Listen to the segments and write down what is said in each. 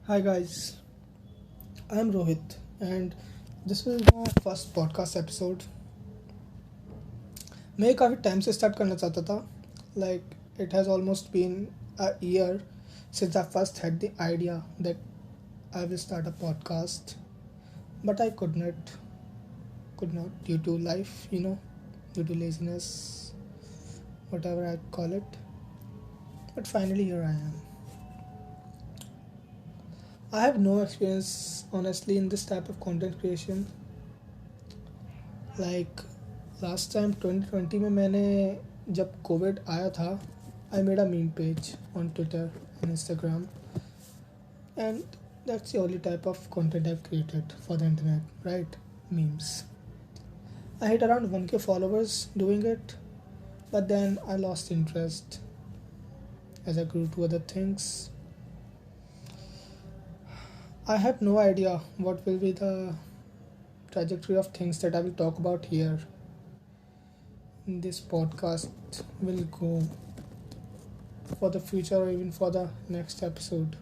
Hi guys, I'm Rohit and this is my first podcast episode. मैं काफ़ी time से start करना चाहता था. Like it has almost been a year since I first had the idea that I will start a podcast, but I could not due to life, due to laziness, whatever I call it. But finally here I am. I have no experience honestly in this type of content creation. Like last time 2020 में मैंने जब Covid आया था I made a meme page on Twitter and Instagram and that's the only type of content I created for the internet right memes I hit around 1K followers doing it but then I lost interest as I grew to other things I have no idea what will be the trajectory of things that I will talk about here. This podcast will go for the future or even for the next episode.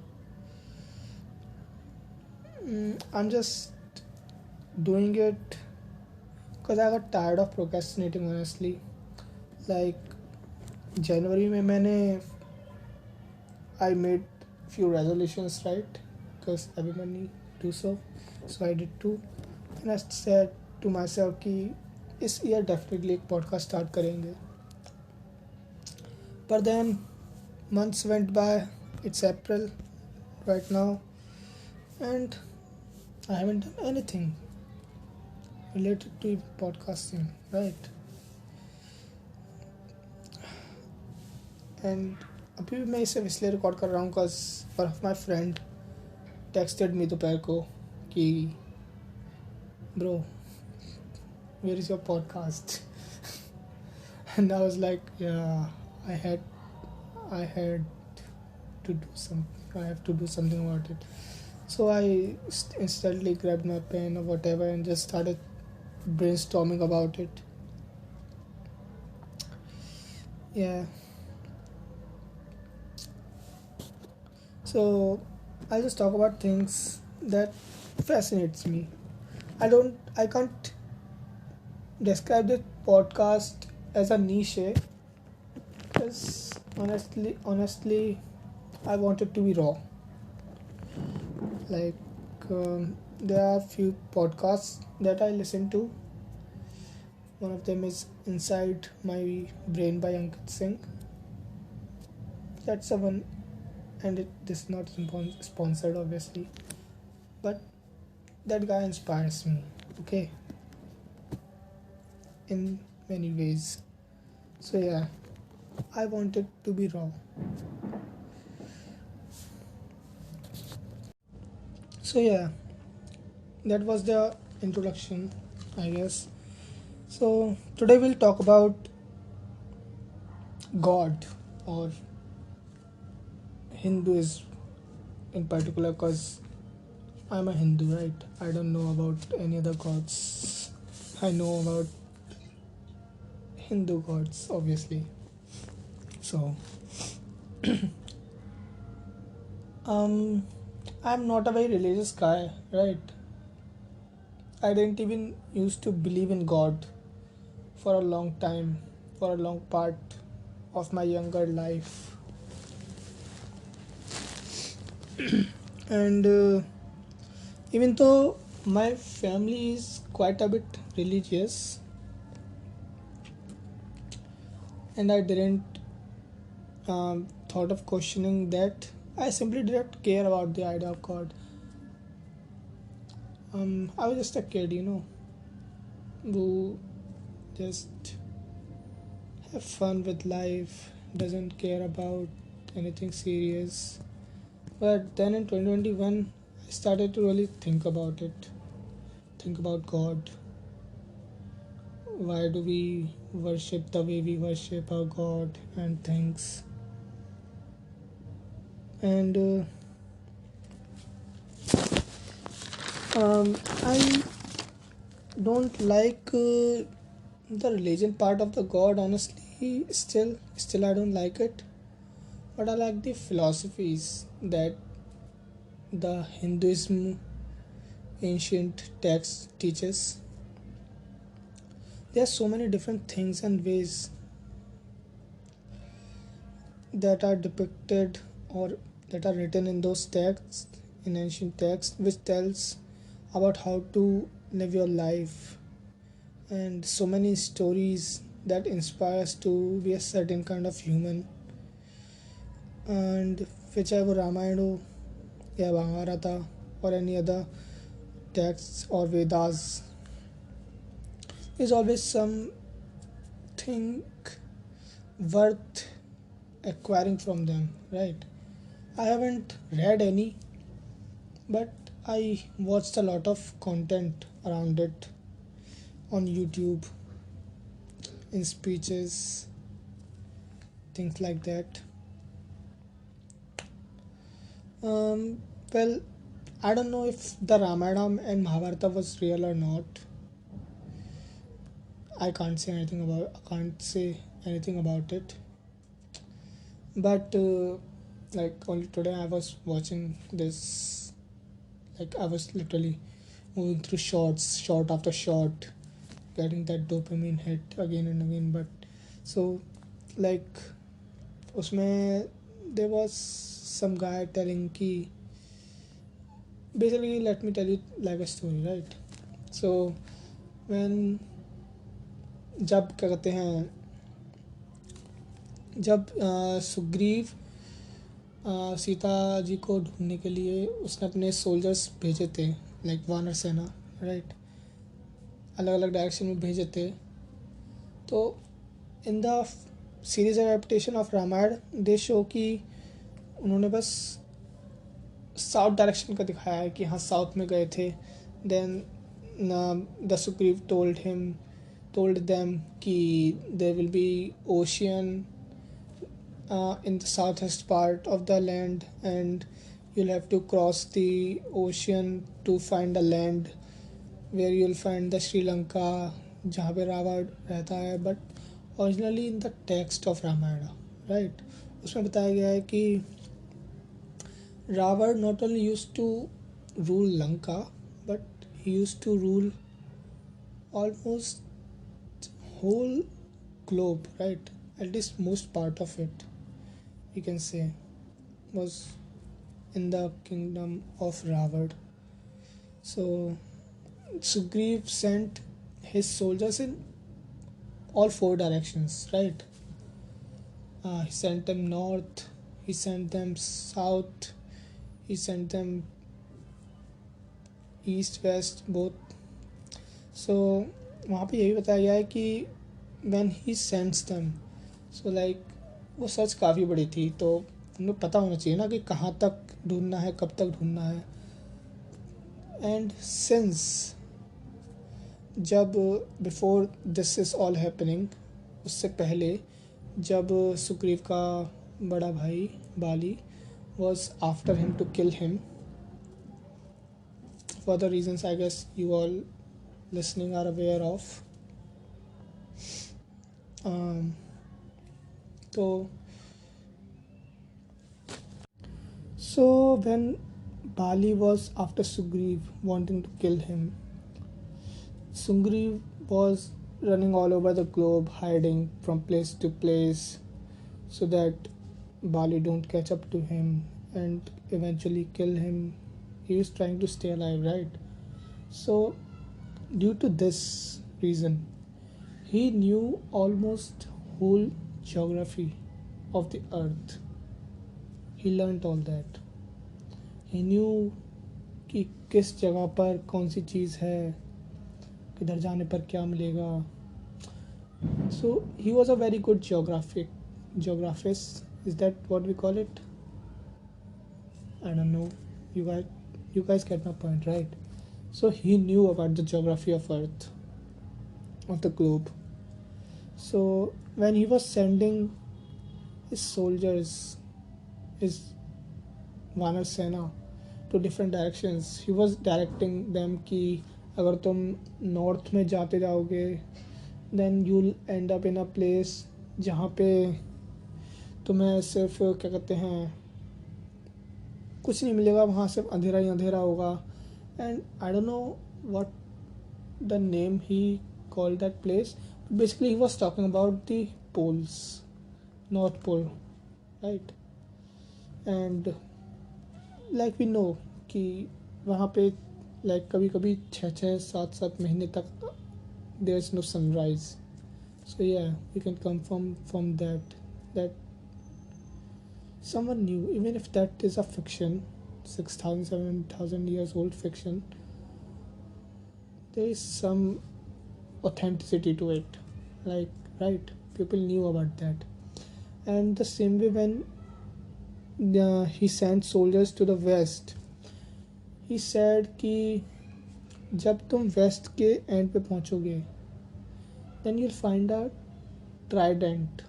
I'm just doing it because I got tired of procrastinating honestly. Like January में मैंने I made few resolutions, right? Because everyone do so I did too. And I said to myself कि इस year definitely एक podcast start करेंगे. पर then months went by. It's April right now and I haven't done anything related to podcasting, right? And अभी भी मैं इसे इसलिए रिकॉर्ड कर रहा हूँ because one of my friend texted me दोपहर को कि bro, where is your podcast? And I was like, yeah, I had to do something. I have to do something about it. So I instantly grabbed my pen or whatever and just started brainstorming about it. Yeah. So I'll just talk about things that fascinates me. I can't describe this podcast as a niche because honestly I want it to be raw. Like there are few podcasts that I listen to. One of them is Inside My Brain by Ankit Singh. That's the one, and it is not sponsored obviously, but that guy inspires me, okay, in many ways. So yeah, I want it to be raw. So yeah, that was the introduction, I guess. So today we'll talk about God or Hinduism in particular because I'm a Hindu, right? I don't know about any other gods. I know about Hindu gods, obviously. So, I'm not a very religious guy, right? I didn't even used to believe in God for a long time, for a long part of my younger life. And even though my family is quite a bit religious and I didn't thought of questioning that, I simply didn't care about the idea of God. I was just a kid, who just have fun with life, doesn't care about anything serious. But then in 2021 I started to really think about it, think about God. Why do we worship the way we worship our God and things? And I don't like the religion part of the God. Honestly, still I don't like it. But I like the philosophies that the Hinduism ancient text teaches. There are so many different things and ways that are depicted or that are written in those texts, in ancient texts, which tells about how to live your life, and so many stories that inspire us to be a certain kind of human. And whichever Ramayana ho या Mahabharata or any other texts or Vedas, is always something worth acquiring from them, right? I haven't read any, but I watched a lot of content around it on YouTube, in speeches, things like that. Um, well, I don't know if the Ramayana and Mahabharata was real or not. I can't say anything about it. But like only today I was watching this. Like I was literally moving through shots, shot after shot, getting that dopamine hit again and again. But so like उसमें there was some guy telling कि basically let me tell you like a story, right? So when जब क्या कहते हैं जब सुग्रीव सीता जी को ढूंढने के लिए उसने अपने सोल्जर्स भेजे थे, लाइक वानर सेना, राइट, अलग अलग डायरेक्शन में भेजे थे. तो in the series adaptation of Ramayana they show कि उन्होंने बस साउथ डायरेक्शन का दिखाया है कि हाँ साउथ में गए थे. Then the Sugriva told them कि there will be ocean in the southwest part of the land, and you'll have to cross the ocean to find a land where you'll find the Sri Lanka जहाँ पे रावण रहता है. But originally in the text of Ramayana, right, उसमें बताया गया है कि Ravana not only use to rule Lanka but he use to rule almost whole globe, right? At least most part of it, you can say, was in the kingdom of Ravan. So Sugriv sent his soldiers in all four directions, right? He sent them north, he sent them south, he sent them east, west, both. So वहाँ पे यही बताया गया है कि when he sends them, so like वो search काफ़ी बड़ी थी, तो उन्हें पता होना चाहिए ना कि कहाँ तक ढूंढना है, कब तक ढूंढना है. एंड सिंस जब before this is all happening, उससे पहले जब सुग्रीव का बड़ा भाई बाली was after him to kill him for the reasons I guess you all listening are aware of. So when Bali was after Sugriv wanting to kill him, Sugriv was running all over the globe, hiding from place to place so that Bali don't catch up to him and eventually kill him. He was trying to stay alive, right? So due to this reason, he knew almost whole geography of the earth. He learnt all that. He knew कि किस जगह पर कौन सी चीज़ है, किधर जाने पर क्या मिलेगा. So he was a very good geographist. Is that what we call it? I don't know. You guys get my point, right? So he knew about the geography of Earth, of the globe. So when he was sending his soldiers, his वानर सेना to different directions, he was directing them कि अगर तुम north में जाते जाओगे then you'll end up in a place जहाँ पे तुम्हें सिर्फ क्या कहते हैं कुछ नहीं मिलेगा वहाँ, सिर्फ अंधेरा ही अंधेरा होगा. And I don't no what the name he called that place. Basically, he was talking about the poles, North Pole, right? And like we know कि वहाँ पे like कभी कभी 6-7 महीने तक there is no sunrise. So yeah, we can confirm from that someone knew, even if that is a fiction, 6,000-7,000 years old fiction, there is some authenticity to it, like, right, people knew about that. And the same way, when he sent soldiers to the west, he said कि जब तुम waste के and पे पहुंचोगे, then you'll find a trident,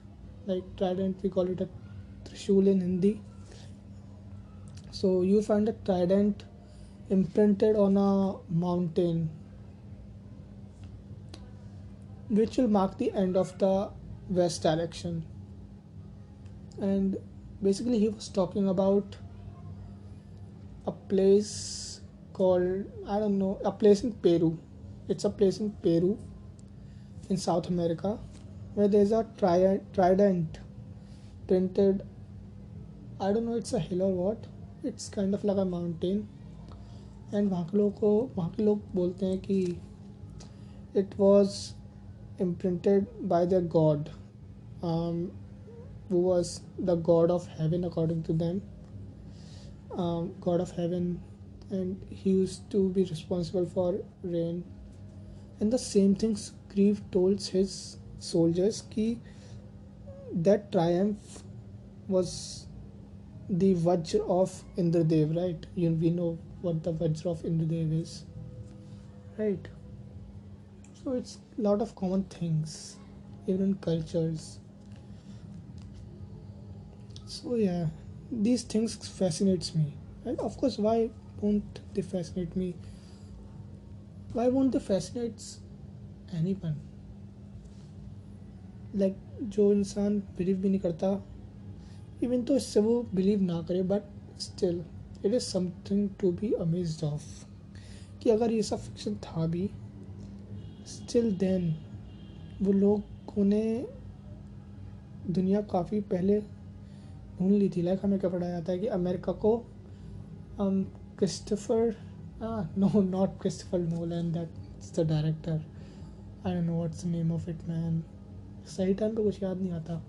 like trident we call it a trishul in Hindi. So you find a trident imprinted on a mountain, which will mark the end of the west direction. And basically he was talking about a place called, I don't know, a place in Peru. It's a place in Peru in South America where there's a trident printed. I don't know, it's a hill or what. It's kind of like a mountain. And वहाँ के लोग बोलते हैं कि it was imprinted by their god, who was the god of heaven according to them, god of heaven, and he used to be responsible for rain. And the same thing Grieve told his soldiers कि that triumph was the Vajra of Indradev, right? We know what the Vajra of Indradev is, right? So it's a lot of common things, even in cultures. So yeah, these things fascinates me. And of course, why won't they fascinate me? Why won't they fascinate anyone? Like जो इंसान believe भी नहीं करता, even तो इससे वो believe ना करे, but still it is something to be amazed of कि अगर ये सब फिक्शन था भी, स्टिल देन वो लोगों ने दुनिया काफ़ी पहले ढूंढ ली थी. लाइक हमें क्या पढ़ाया जाता है कि अमेरिका को Christopher no not Christopher Nolan, that's the director, I don't know what's the name of it man, सही टाइम पे कुछ याद नहीं आता.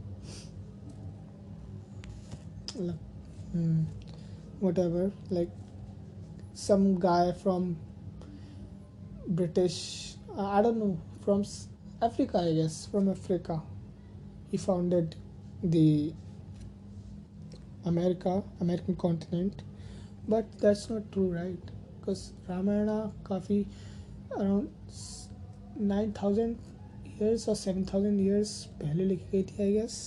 Whatever, like some guy from British, I don't know, from Africa, I guess, from Africa, he founded the American continent. But that's not true, right? Because Ramayana काफ़ी around 9,000 years or 7,000 years पहले लिखी गई थी, I guess.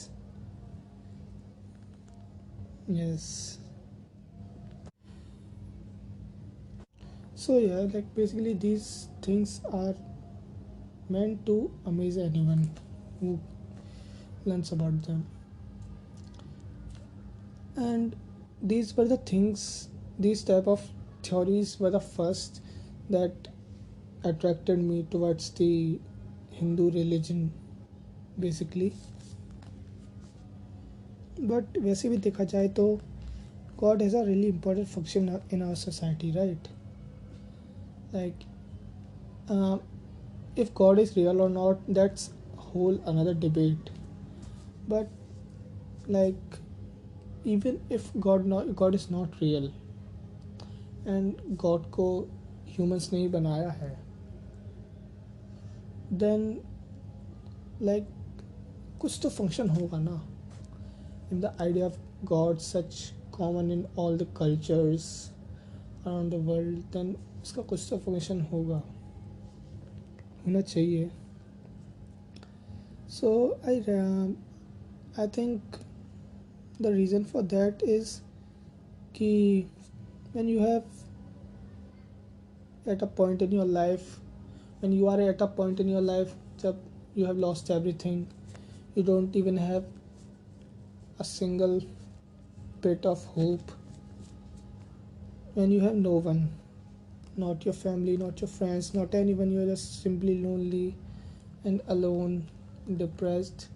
Yes. So yeah, like basically these things are meant to amaze anyone who learns about them. And these were the things, these type of theories were the first that attracted me towards the Hindu religion, basically. But वैसे भी देखा जाए तो God has a really important function in our society, right? Like if God is real or not, that's whole another debate. But like even if God is not real and God को humans ने ही बनाया है, then like कुछ तो function होगा ना. If the idea of God such common in all the cultures around the world, then उसका कुछ तो फंक्शन होना चाहिए. So I think the reason for that is कि when you have at a point in your life, when you are at a point in your life जब you have lost everything, you don't even have a single bit of hope, when you have no one, not your family, not your friends, not anyone, you're just simply lonely and alone, depressed,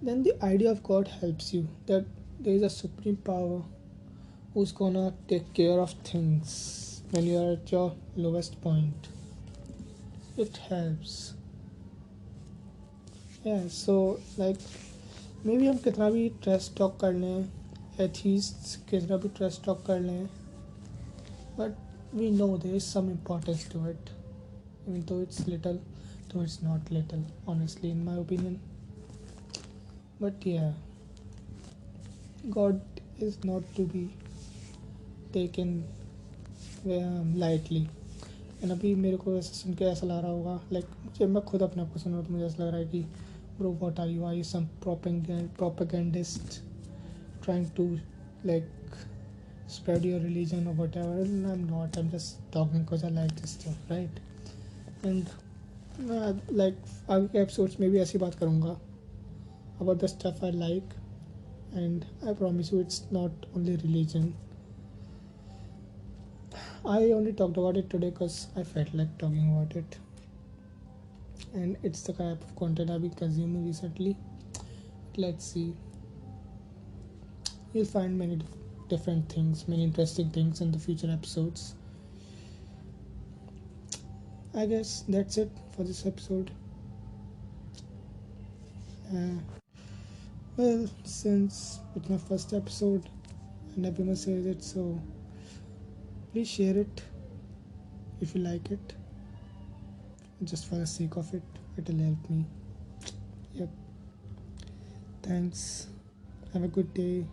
then the idea of God helps you, that there is a supreme power who's gonna take care of things when you are at your lowest point. It helps. Yeah, so like may be हम कितना भी trust talk कर लें, atheist कितना भी trust talk कर लें, but we know there is some importance to it, even though it's little, though it's not little, honestly, in my opinion. But yeah, God is not to be taken lightly. And अभी मेरे को ऐसा सुन के ऐसा लग रहा होगा, like जब मैं खुद अपने आप को सुन रहा हूँ तो मुझे ऐसा लग रहा है कि bro what are you some propagandist trying to like spread your religion or whatever. And I'm not, I'm just talking because I like this stuff, right? And like आगे के एपिसोड्स में भी ऐसी बात करूँगा about the stuff I like, and I promise you it's not only religion. I only talked about it today because I felt like talking about it, and it's the type of content I've been consuming recently. Let's see, you'll find many different things, many interesting things in the future episodes. I guess that's it for this episode. uh, well, since it's my first episode and everyone says it, so please share it if you like it, just for the sake of it. It'll help me. Yep. Thanks. Have a good day.